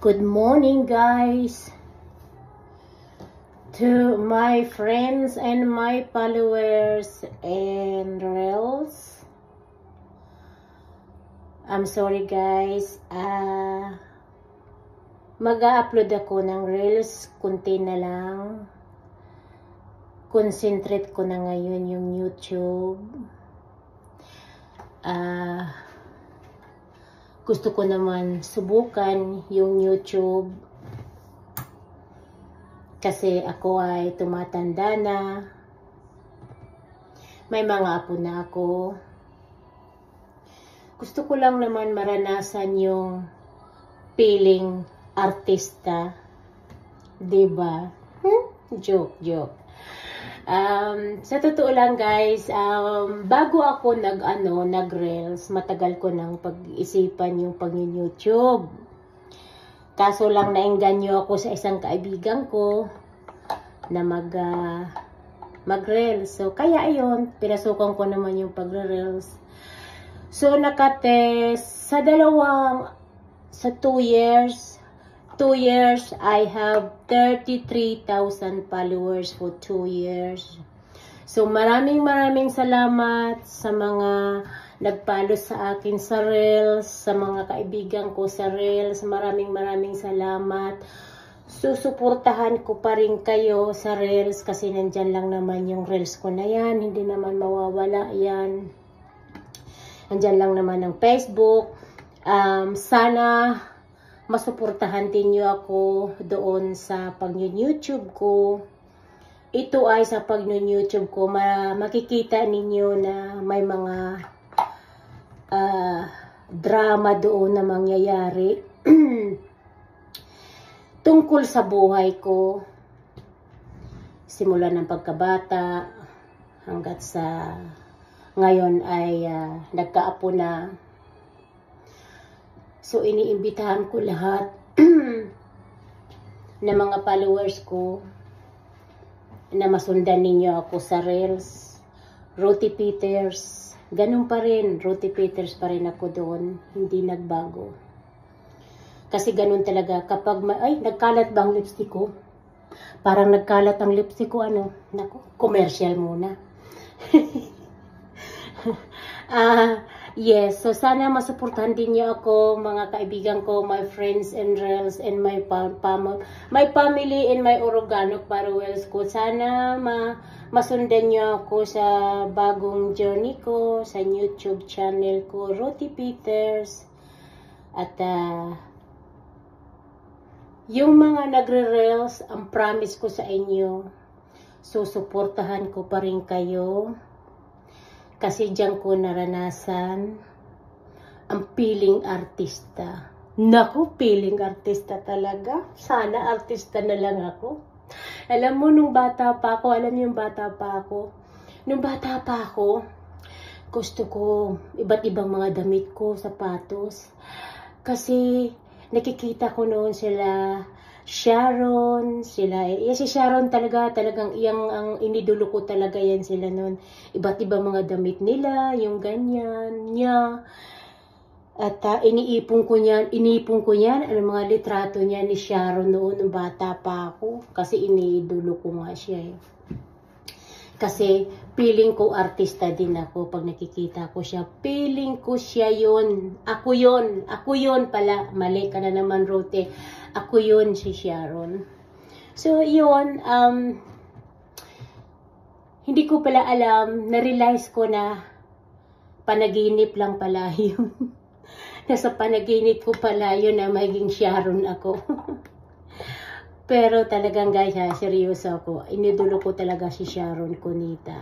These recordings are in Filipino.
Good morning, guys, to my friends and my followers and reels. I'm sorry, guys. Mag-upload ako ng reels, kunti na lang. Concentrate ko na ngayon yung YouTube. Gusto ko naman subukan yung YouTube kasi ako ay tumatanda na. May mga apo na ako. Gusto ko lang naman maranasan yung feeling artista. Diba? Joke. Sa totoo lang, guys, bago ako nag-reels, matagal ko nang pag-isipan yung pag-YouTube. Kaso lang naengganyo ako sa isang kaibigan ko na mag-reels. So, kaya ayun, pinasukan ko naman yung pag-reels. So, sa 2 years, I have 33,000 followers for 2 years. So, maraming salamat sa mga nag-follow sa akin sa Reels, sa mga kaibigan ko sa Reels. Maraming salamat. Susuportahan ko pa rin kayo sa Reels kasi nandyan lang naman yung Reels ko na yan. Hindi naman mawawala yan. Nandyan lang naman ang Facebook. Sana masuportahan din nyo ako doon sa pag-YouTube ko. Ito ay sa pag-YouTube ko, makikita ninyo na may mga drama doon na mangyayari tungkol sa buhay ko. Simula ng pagkabata hanggat sa ngayon ay nagkaapo na. So, iniimbitahan ko lahat na mga followers ko na masundan ninyo ako sa Reels. Ruthie Peters. Ganun pa rin. Ruthie Peters pa rin ako doon. Hindi nagbago. Kasi ganun talaga. Kapag nagkalat ba ang lipstick ko? Parang nagkalat ang lipstick ko. Naku, commercial muna. Yes, so sana masuportahan din niyo ako, mga kaibigan ko, my friends and Reels, and my family and my Oroganok followers ko. Sana masundan niyo ako sa bagong journey ko, sa YouTube channel ko, Ruthie Peters. At yung mga nagre-reels, ang promise ko sa inyo, susuportahan ko pa rin kayo. Kasi diyan ko naranasan ang feeling artista. Naku, feeling artista talaga. Sana artista na lang ako. Alam mo, nung bata pa ako, gusto ko iba't ibang mga damit ko, sapatos. Kasi nakikita ko noon sila Sharon, si Sharon talagang iyang ang inidulo ko talaga yan sila noon. Iba't ibang mga damit nila, yung ganyan niya. At iniipon ko yan, ang mga litrato niya ni Sharon noon nung bata pa ako. Kasi inidulo ko nga siya eh. Kasi feeling ko artista din ako pag nakikita ko siya. Feeling ko siya yun. Ako yun pala. Mali ka na naman, Rote. Ako yun, si Sharon. So, yun. Hindi ko pala alam. Na-realize ko na panaginip lang pala yun. Nasa panaginip ko pala yun na maging Sharon ako. Pero talagang guys, seryoso ako. Inidulo ko talaga si Sharon Cunita.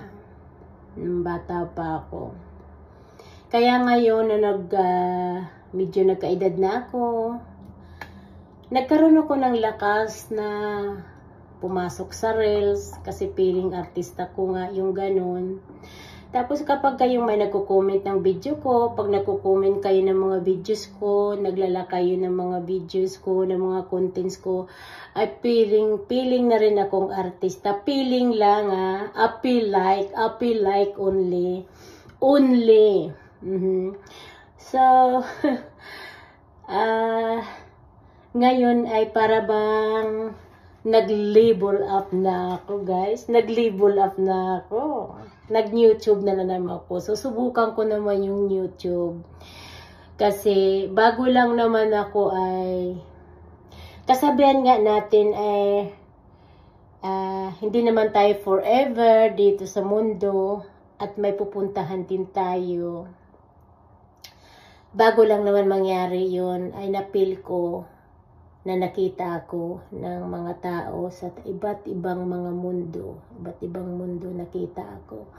Nung bata pa ako. Kaya ngayon na medyo nagkaedad na ako, nagkaroon ako ng lakas na pumasok sa Reels kasi feeling artista ko nga yung ganun. Tapos kapag kayong may nagko-comment ng video ko, pag nagko-comment kayo ng mga videos ko, naglala kayo ng mga videos ko, ng mga contents ko, ay feeling na rin akong artista. Feeling lang I feel like only. So, Ah, ngayon ay para bang nag-level up na ako, guys. Nag-level up na ako. Nag-YouTube na naman ako. So, subukan ko naman yung YouTube. Kasi, bago lang naman ako ay, kasabihan nga natin ay, hindi naman tayo forever dito sa mundo at may pupuntahan din tayo. Bago lang naman mangyari yun, ay napil ko na nakita ako ng mga tao sa iba't ibang mga mundo. Iba't ibang mundo nakita ako.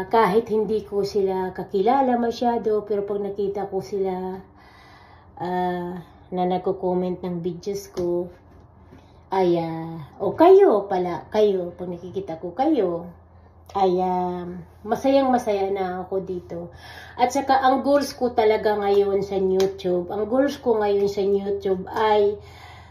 Kahit hindi ko sila kakilala masyado, pero pag nakita ko sila na nagko-comment ng videos ko, ay, o kayo pala, kayo, pag nakikita ko kayo, ay masayang-masaya na ako dito. At saka ang goals ko talaga ngayon sa YouTube, ang goals ko ngayon sa YouTube ay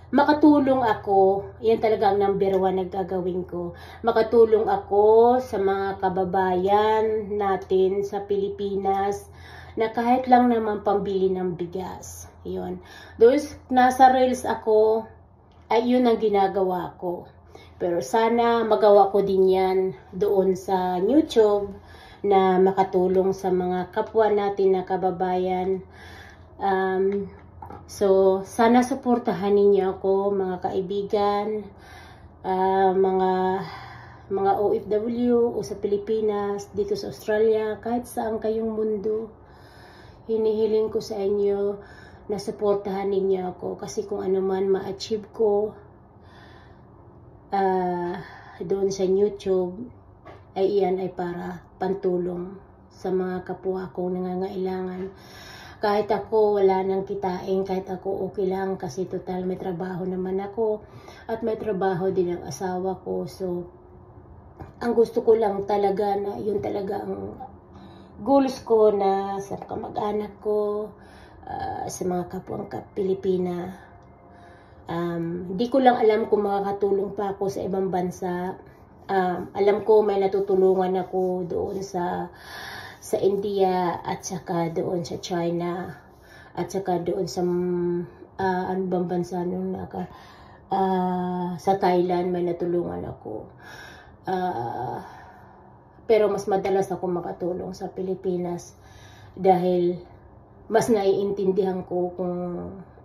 makatulong ako, yan talaga ang number 1 na gagawin ko. Makatulong ako sa mga kababayan natin sa Pilipinas na kahit lang naman pambili ng bigas. Yun. Those nasa Reels ako, ay yun ang ginagawa ko. Pero sana magawa ko din yan doon sa YouTube na makatulong sa mga kapwa natin na kababayan. So, sana suportahan ninyo ako, mga kaibigan, mga OFW o sa Pilipinas, dito sa Australia, kahit saan kayong mundo. Hinihiling ko sa inyo na suportahan ninyo ako kasi kung ano man ma-achieve ko doon sa YouTube ay iyan ay para pantulong sa mga kapwa kong nangangailangan. Kahit ako wala nang kitain, kahit ako okay lang kasi total may trabaho naman ako at may trabaho din ang asawa ko. So, ang gusto ko lang talaga na yun talaga ang goals ko na sa kamag-anak ko, sa mga kapwang Pilipina. Di ko lang alam kung makakatulong pa ako sa ibang bansa. Alam ko may natutulungan ako doon sa India at saka doon sa China at saka doon sa ano bang bansa nung sa Thailand may natulungan ako. Pero mas madalas ako makatulong sa Pilipinas dahil mas naiintindihan ko kung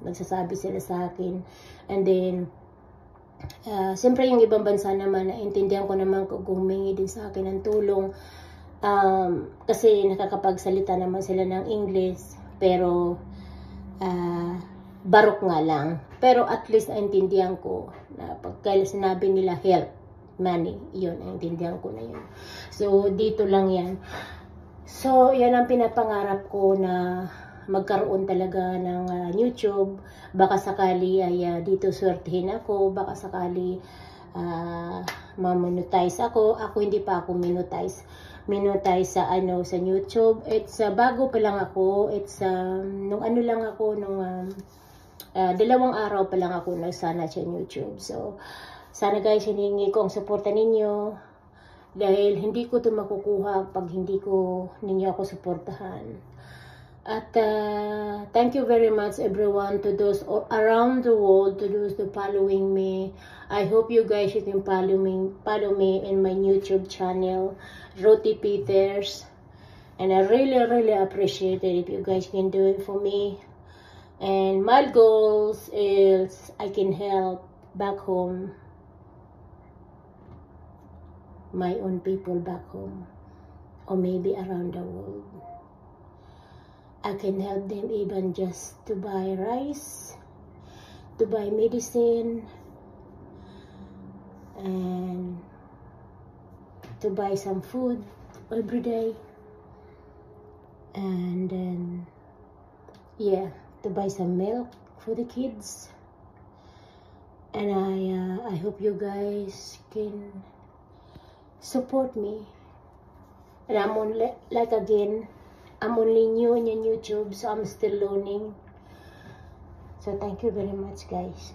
nagsasabi sila sa akin. And then, siyempre yung ibang bansa naman, naiintindihan ko naman kung humingi din sa akin ng tulong. Kasi nakakapagsalita naman sila ng English, pero barok nga lang. Pero at least naiintindihan ko na pagka sinabi nila help, money, yun, naiintindihan ko na yun. So, dito lang yan. So, yan ang pinapangarap ko na magkaroon talaga ng YouTube. Baka sakali ay dito swertihin ako, baka sakali ma-monetize ako. Ako hindi pa ako monetize sa sa YouTube. It's bago pa lang ako. It's nung ano lang ako nung 2 araw pa lang ako nagsana sa YouTube. So sana guys, hiningi ko ang suporta ninyo dahil hindi ko 'to makukuha pag hindi ko ninyo ako suportahan. At thank you very much everyone, to those around the world, to those who following me. I hope you guys can follow me in my YouTube channel, Ruthie Peters. And I really appreciate it if you guys can do it for me. And my goals is I can help back home, my own people back home, or maybe around the world. I can help them even just to buy rice, to buy medicine, and to buy some food every day. And then, yeah, to buy some milk for the kids. And I hope you guys can support me. And I'm only, like again, I'm only new in YouTube, so I'm still learning. So thank you very much, guys.